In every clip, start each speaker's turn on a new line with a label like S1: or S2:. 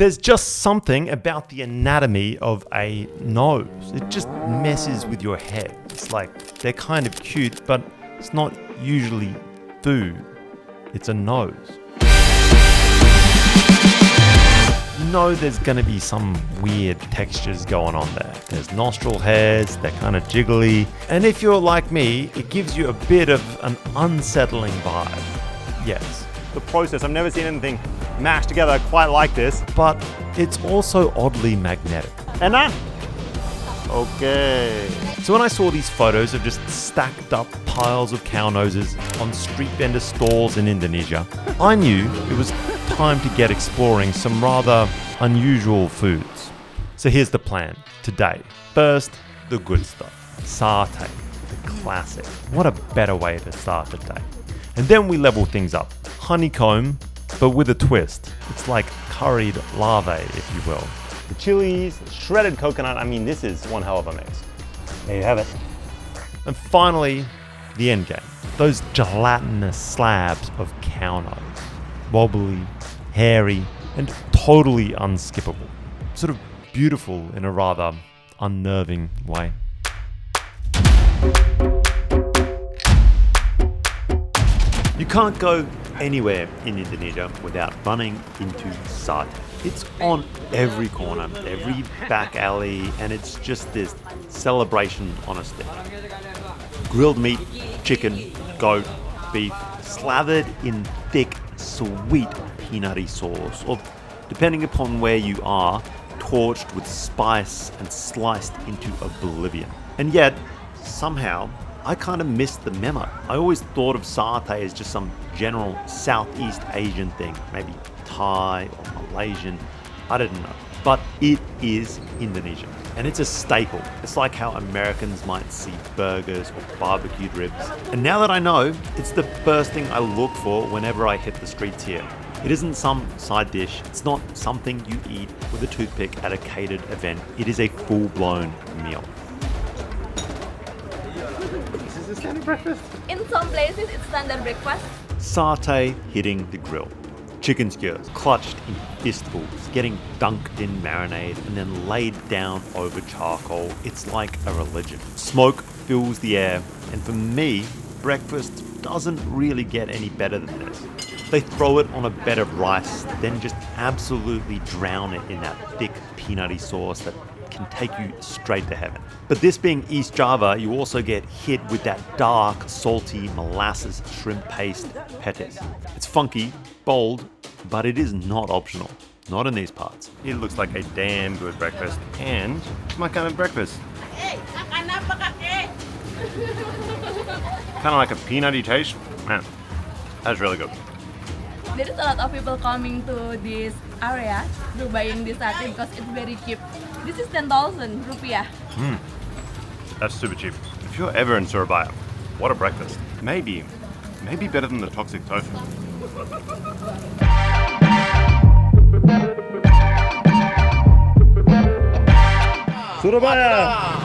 S1: There's just something about the anatomy of a nose. It just messes with your head. It's like they're kind of cute, but it's not usually food. It's a nose. You know there's going to be some weird textures going on there. There's nostril hairs, they're kind of jiggly. And if you're like me, it gives you a bit of an unsettling vibe. Yes. The process, I've never seen anything mashed together quite like this. But it's also oddly magnetic. Anna? Okay. So when I saw these photos of just stacked up piles of cow noses on street vendor stalls in Indonesia, I knew it was time to get exploring some rather unusual foods. So here's the plan today. First, the good stuff. Satay, the classic. What a better way to start the day. And then we level things up. Honeycomb, but with a twist. It's like curried larvae, if you will. The chilies, shredded coconut, I mean, this is one hell of a mix. There you have it. And finally, the end game. Those gelatinous slabs of cow nose. Wobbly, hairy, and totally unskippable. Sort of beautiful in a rather unnerving way. You can't go anywhere in Indonesia without running into Sate. It's on every corner, every back alley, and it's just this celebration on a stick. Grilled meat, chicken, goat, beef, slathered in thick, sweet peanutty sauce, or depending upon where you are, torched with spice and sliced into oblivion. And yet, somehow, I kind of missed the memo. I always thought of satay as just some general Southeast Asian thing, maybe Thai or Malaysian, I didn't know. But it is Indonesian, and it's a staple. It's like how Americans might see burgers or barbecued ribs. And now that I know, it's the first thing I look for whenever I hit the streets here. It isn't some side dish. It's not something you eat with a toothpick at a catered event. It is a full-blown meal.
S2: Is this standard breakfast?
S3: In some places, it's standard breakfast.
S1: Satay hitting the grill. Chicken skewers clutched in fistfuls, getting dunked in marinade and then laid down over charcoal. It's like a religion. Smoke fills the air, and for me, breakfast doesn't really get any better than this. They throw it on a bed of rice, then just absolutely drown it in that thick peanutty sauce that can take you straight to heaven. But this being East Java, you also get hit with that dark, salty molasses shrimp paste petis. It's funky, bold, but it is not optional. Not in these parts. It looks like a damn good breakfast, and it's my kind of breakfast. Kind of like a peanutty taste. Man, that's really good.
S3: There is a lot of people coming to this area to buying this satay because it's very cheap. This is 10,000 rupiah.
S1: That's super cheap. If you're ever in Surabaya, what a breakfast. Maybe better than the toxic tofu. Surabaya!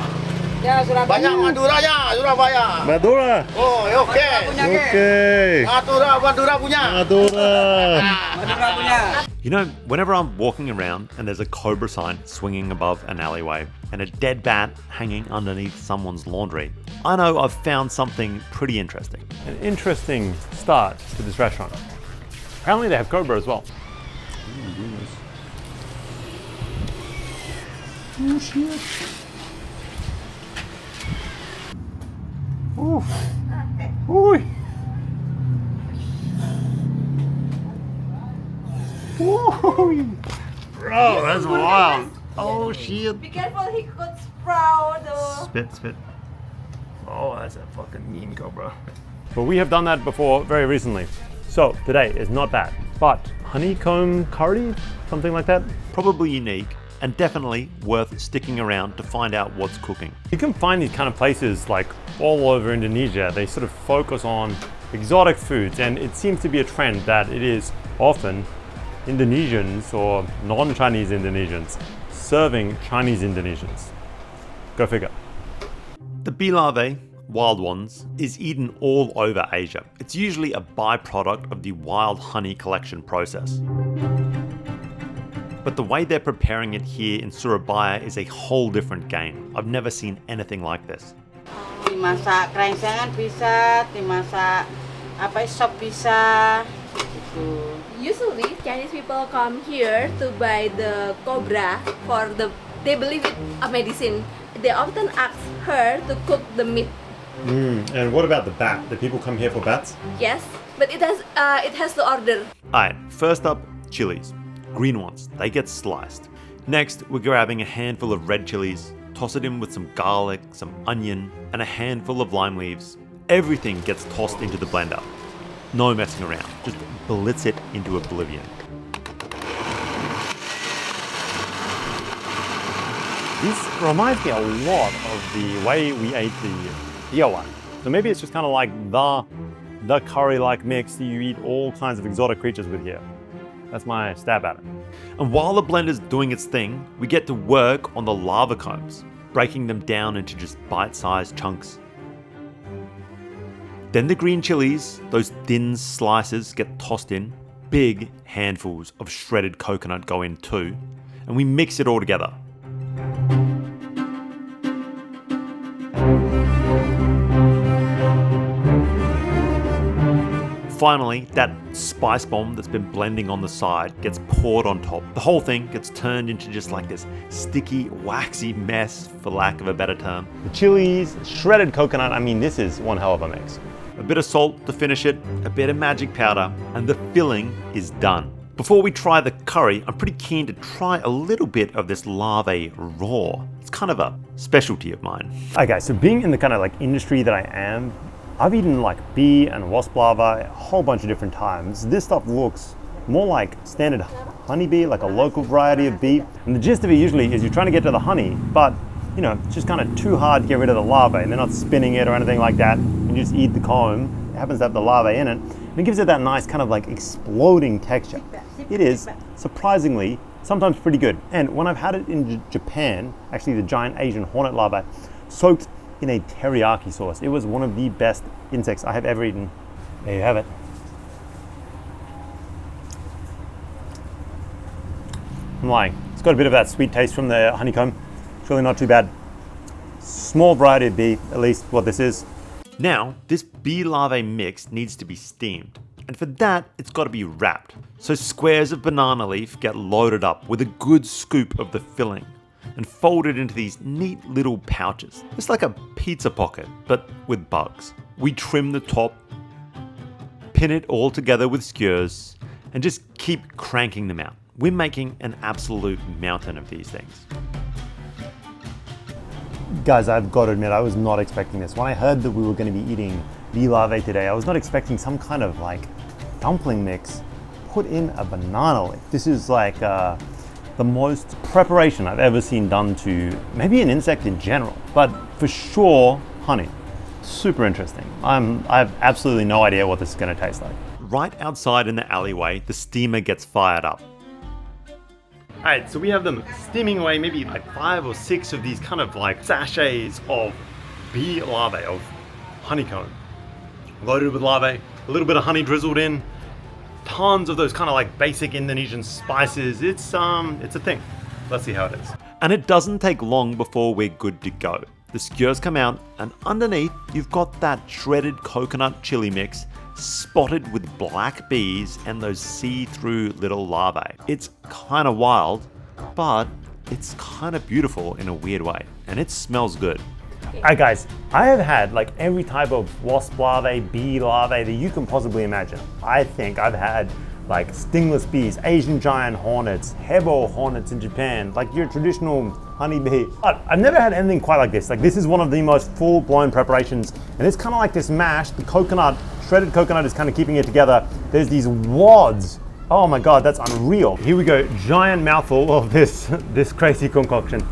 S2: Ya, Surabaya. Banyak Maduranya, Surabaya.
S1: Madura!
S2: Oh, oke.
S1: Okay!
S2: Madura punya.
S1: Madura!
S2: Madura punya.
S1: You know, whenever I'm walking around and there's a cobra sign swinging above an alleyway and a dead bat hanging underneath someone's laundry, I know I've found something pretty interesting. An interesting start to this restaurant. Apparently they have cobra as well. Oh shit. Ooh. Ooh. Ooh. Bro, that's wild. Oh shit.
S3: Be careful, he could sprout.
S1: Spit. Oh, that's a fucking mean cobra. But we have done that before very recently. So today is not bad. But honeycomb curry? Something like that? Probably unique and definitely worth sticking around to find out what's cooking. You can find these kind of places like all over Indonesia. They sort of focus on exotic foods, and it seems to be a trend that it is often Indonesians or non-Chinese Indonesians serving Chinese Indonesians. Go figure. The bee larvae, wild ones, is eaten all over Asia. It's usually a byproduct of the wild honey collection process. But the way they're preparing it here in Surabaya is a whole different game. I've never seen anything like this.
S4: Dimasak kerengsengan bisa, dimasak sop bisa. Gitu.
S3: Usually, Chinese people come here to buy the cobra for they believe it's a medicine. They often ask her to cook the meat.
S1: And what about the bat? Do people come here for bats?
S3: Yes, but it has to order.
S1: Alright, first up, chilies. Green ones, they get sliced. Next, we're grabbing a handful of red chilies, toss it in with some garlic, some onion, and a handful of lime leaves. Everything gets tossed into the blender. No messing around, just blitz it into oblivion. This reminds me a lot of the way we ate the tawon. So maybe it's just kind of like the curry-like mix that you eat all kinds of exotic creatures with here. That's my stab at it. And while the blender's doing its thing, we get to work on the larva combs, breaking them down into just bite-sized chunks. Then the green chilies, those thin slices, get tossed in. Big handfuls of shredded coconut go in too, and we mix it all together. Finally, that spice bomb that's been blending on the side gets poured on top. The whole thing gets turned into just like this sticky, waxy mess, for lack of a better term. The chilies, shredded coconut, I mean, this is one hell of a mix. A bit of salt to finish it, a bit of magic powder, and the filling is done. Before we try the curry, I'm pretty keen to try a little bit of this larvae raw. It's kind of a specialty of mine. Okay, so being in the kind of like industry that I am, I've eaten like bee and wasp larvae a whole bunch of different times. This stuff looks more like standard honeybee, like a local variety of bee. And the gist of it usually is you're trying to get to the honey, but you know, it's just kind of too hard to get rid of the larvae, and they're not spinning it or anything like that. You just eat the comb. It happens to have the larvae in it, and it gives it that nice kind of like exploding texture. It is surprisingly sometimes pretty good. And when I've had it in Japan, actually the giant Asian hornet larvae, soaked in a teriyaki sauce, it was one of the best insects I have ever eaten. There you have it. I'm lying. It's got a bit of that sweet taste from the honeycomb. It's really not too bad. Small variety of bee, at least what this is. Now, this bee larvae mix needs to be steamed. And for that, it's got to be wrapped. So squares of banana leaf get loaded up with a good scoop of the filling and folded into these neat little pouches. It's like a pizza pocket, but with bugs. We trim the top, pin it all together with skewers, and just keep cranking them out. We're making an absolute mountain of these things. Guys, I've got to admit, I was not expecting this. When I heard that we were going to be eating bee larvae today, I was not expecting some kind of like dumpling mix put in a banana leaf. This is like the most preparation I've ever seen done to maybe an insect in general, but for sure honey. Super interesting. I have absolutely no idea what this is going to taste like. Right outside in the alleyway, the steamer gets fired up. Alright, so we have them steaming away maybe like 5 or 6 of these kind of like sachets of bee larvae, of honeycomb. Loaded with larvae, a little bit of honey drizzled in, tons of those kind of like basic Indonesian spices. It's a thing. Let's see how it is. And it doesn't take long before we're good to go. The skewers come out, and underneath you've got that shredded coconut chili mix spotted with black bees and those see-through little larvae. It's kind of wild, but it's kind of beautiful in a weird way, and it smells good. Alright guys, I have had like every type of wasp larvae, bee larvae that you can possibly imagine. I think I've had like stingless bees, Asian giant hornets, hebo hornets in Japan, like your traditional honeybee. But I've never had anything quite like this. Like this is one of the most full-blown preparations, and it's kind of like this mash. The coconut, shredded coconut is kind of keeping it together. There's these wads. Oh my God, that's unreal. Here we go, giant mouthful of this crazy concoction.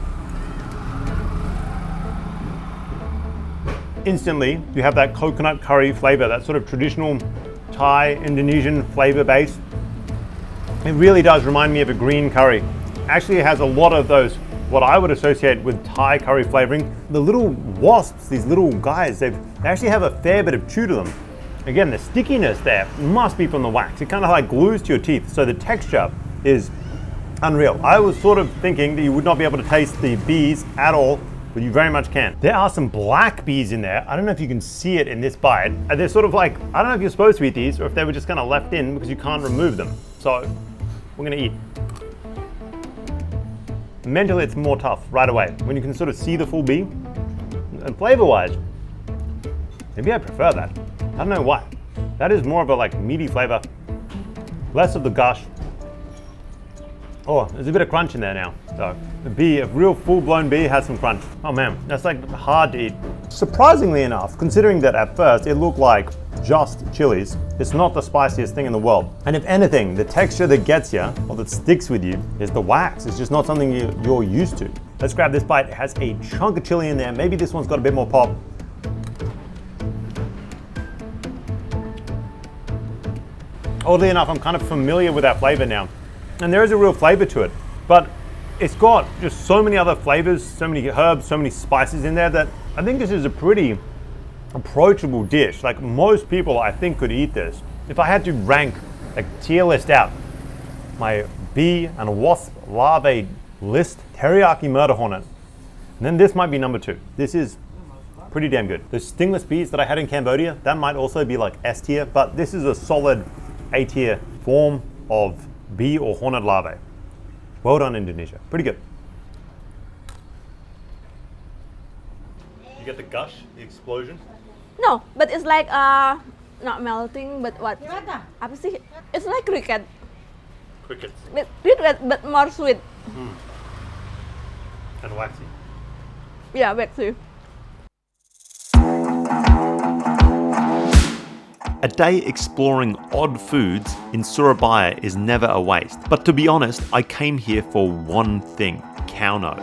S1: Instantly, you have that coconut curry flavor, that sort of traditional Thai, Indonesian flavor base. It really does remind me of a green curry. Actually, it has a lot of those, what I would associate with Thai curry flavoring. The little wasps, these little guys, they actually have a fair bit of chew to them. Again, the stickiness there must be from the wax. It kind of like glues to your teeth. So the texture is Unreal. I was sort of thinking that you would not be able to taste the bees at all, but you very much can. There are some black bees in there. I don't know if you can see it in this bite. And they're sort of like, I don't know if you're supposed to eat these or if they were just kind of left in because you can't remove them. So we're gonna eat. Mentally, it's more tough right away when you can sort of see the full bee. And flavor-wise, maybe I prefer that. I don't know why. That is more of a like meaty flavor, less of the gush. Oh, there's a bit of crunch in there now. So the bee, a real full-blown bee has some crunch. Oh man, that's like hard to eat. Surprisingly enough, considering that at first it looked like just chilies, it's not the spiciest thing in the world. And if anything, the texture that gets you, or that sticks with you, is the wax. It's just not something you're used to. Let's grab this bite. It has a chunk of chili in there. Maybe this one's got a bit more pop. Oddly enough, I'm kind of familiar with that flavor now. And there is a real flavor to it, but it's got just so many other flavors, so many herbs, so many spices in there that I think this is a pretty approachable dish. Like most people I think could eat this. If I had to rank a tier list out, my bee and wasp larvae list, teriyaki murder hornet, and then this might be number 2. This is pretty damn good. The stingless bees that I had in Cambodia, that might also be like S tier, but this is a solid A tier form of bee or hornet larvae. Well done, Indonesia. Pretty good. You get the gush, the explosion?
S3: No, but it's like not melting, but what? Apa sih? It's like cricket.
S1: Crickets.
S3: But more sweet.
S1: And waxy.
S3: Yeah, waxy.
S1: A day exploring odd foods in Surabaya is never a waste. But to be honest, I came here for one thing: cow nose.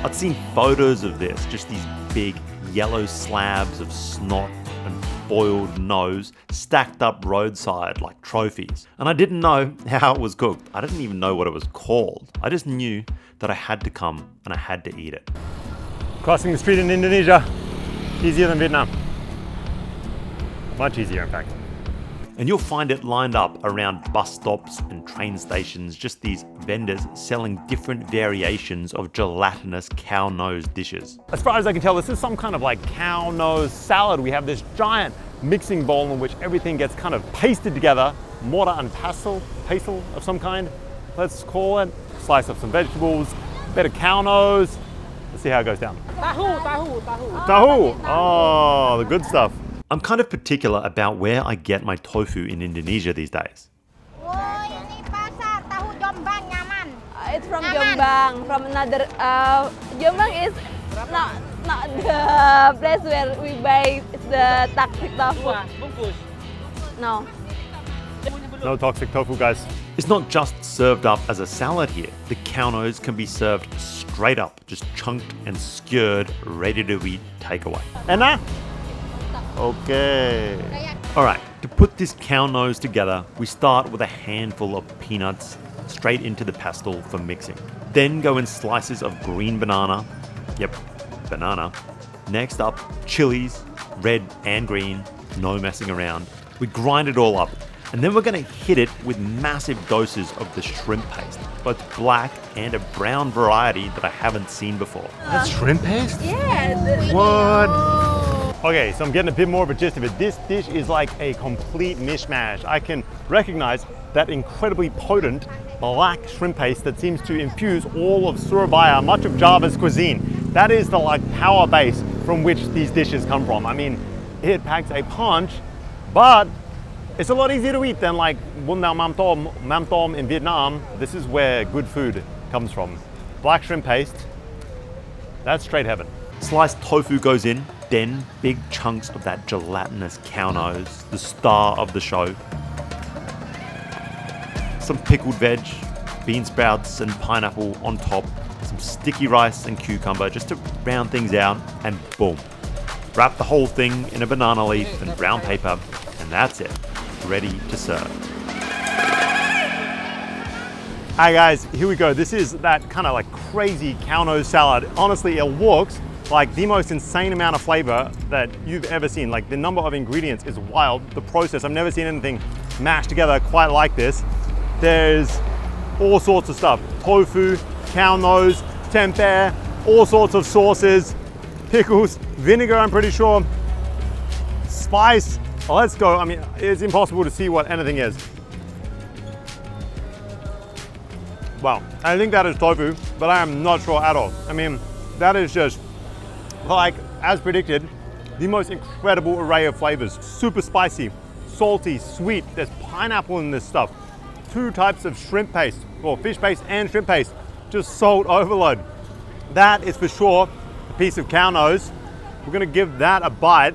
S1: I'd seen photos of this, just these big yellow slabs of snot and boiled nose stacked up roadside like trophies. And I didn't know how it was cooked. I didn't even know what it was called. I just knew that I had to come and I had to eat it. Crossing the street in Indonesia, easier than Vietnam. Much easier, in fact. And you'll find it lined up around bus stops and train stations, just these vendors selling different variations of gelatinous cow nose dishes. As far as I can tell, this is some kind of like cow nose salad. We have this giant mixing bowl in which everything gets kind of pasted together, mortar and pestle of some kind, let's call it. Slice up some vegetables, a bit of cow nose. Let's see how it goes down. Tahu! Oh, the good stuff. I'm kind of particular about where I get my tofu in Indonesia these days.
S3: It's from Jombang, from another. Jombang is not the place where we buy the toxic tofu. No.
S1: No toxic tofu, guys. It's not just served up as a salad here. The cow nose can be served straight up, just chunked and skewered, ready to eat takeaway. Anna? Okay. Alright, to put this cow nose together, we start with a handful of peanuts straight into the pestle for mixing. Then go in slices of green banana. Yep, banana. Next up, chilies, red and green, no messing around. We grind it all up. And then we're going to hit it with massive doses of the shrimp paste, both black and a brown variety that I haven't seen before. That's shrimp paste?
S3: Yeah.
S1: What? Okay, so I'm getting a bit more of a gist of it. This dish is like a complete mishmash. I can recognize that incredibly potent black shrimp paste that seems to infuse all of Surabaya, much of Java's cuisine. That is the like power base from which these dishes come from. I mean, it packs a punch, but it's a lot easier to eat than like bún đào mam tom in Vietnam. This is where good food comes from. Black shrimp paste, that's straight heaven. Sliced tofu goes in, then big chunks of that gelatinous cow nose, the star of the show. Some pickled veg, bean sprouts and pineapple on top, some sticky rice and cucumber just to round things out, and boom. Wrap the whole thing in a banana leaf and brown paper, and that's it. Ready to serve. Hi guys, here we go. This is that kind of like crazy cow nose salad. Honestly, it looks like the most insane amount of flavor that you've ever seen. Like the number of ingredients is wild. The process, I've never seen anything mashed together quite like this. There's all sorts of stuff. Tofu, cow nose, tempeh, all sorts of sauces, pickles, vinegar, I'm pretty sure, spice. Let's go. I mean, it's impossible to see what anything is. Wow, I think that is tofu, but I am not sure at all. I mean, that is just, like, as predicted, the most incredible array of flavors. Super spicy, salty, sweet. There's pineapple in this stuff. 2 types of shrimp paste, or fish paste and shrimp paste. Just salt overload. That is for sure a piece of cow nose. We're gonna give that a bite.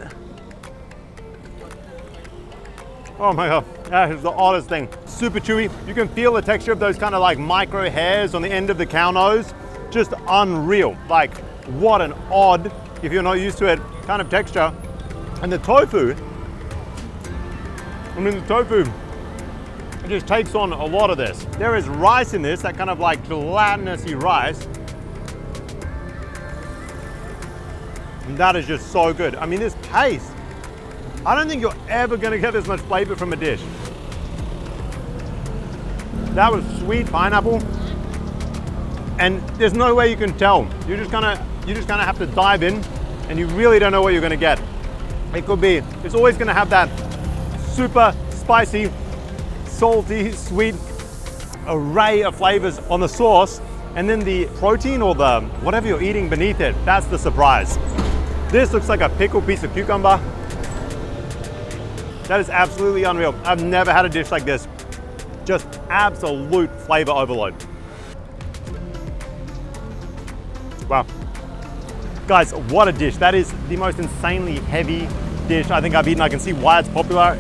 S1: Oh my God, that is the oddest thing. Super chewy. You can feel the texture of those kind of like micro hairs on the end of the cow nose. Just unreal. Like, what an odd, if you're not used to it, kind of texture. And the tofu, I mean, the tofu, it just takes on a lot of this. There is rice in this, that kind of like gelatinous-y rice. And that is just so good. I mean, this paste, I don't think you're ever gonna get this much flavor from a dish. That was sweet pineapple. And there's no way you can tell. You just kind of have to dive in, and you really don't know what you're gonna get. It could be, it's always gonna have that super spicy, salty, sweet array of flavors on the sauce, and then the protein or the whatever you're eating beneath it, that's the surprise. This looks like a pickled piece of cucumber. That is absolutely unreal. I've never had a dish like this. Just absolute flavor overload. Wow. Guys, what a dish. That is the most insanely heavy dish I think I've eaten. I can see why it's popular.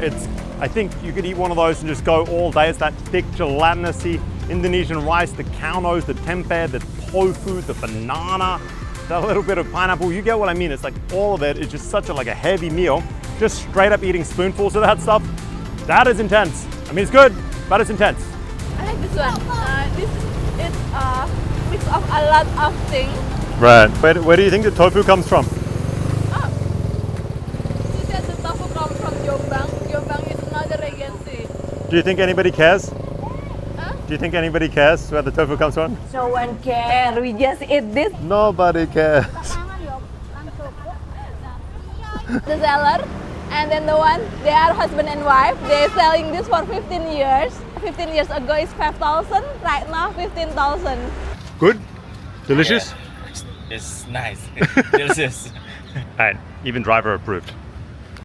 S1: I think you could eat one of those and just go all day. It's that thick, gelatinous-y Indonesian rice, the cow nose, the tempeh, the tofu, the banana, that little bit of pineapple. You get what I mean. It's like all of it is just such a heavy meal. Just straight up eating spoonfuls of that stuff. That is intense. I mean, it's good, but it's intense.
S3: I like this one. This is a mix of a lot of things.
S1: Right. Where do you think the tofu comes from?
S3: Oh, she said the tofu comes from Jombang. Jombang is another agency.
S1: Do you think anybody cares?
S3: Huh?
S1: Do you think anybody cares where the tofu comes from?
S3: No one cares. We just eat this.
S1: Nobody cares.
S3: The seller, and then the one, they are husband and wife. They're selling this for 15 years. 15 years ago is 5,000. Right now, 15,000.
S1: Good? Delicious?
S5: Yeah, it's nice. Delicious.
S1: Alright, even driver approved.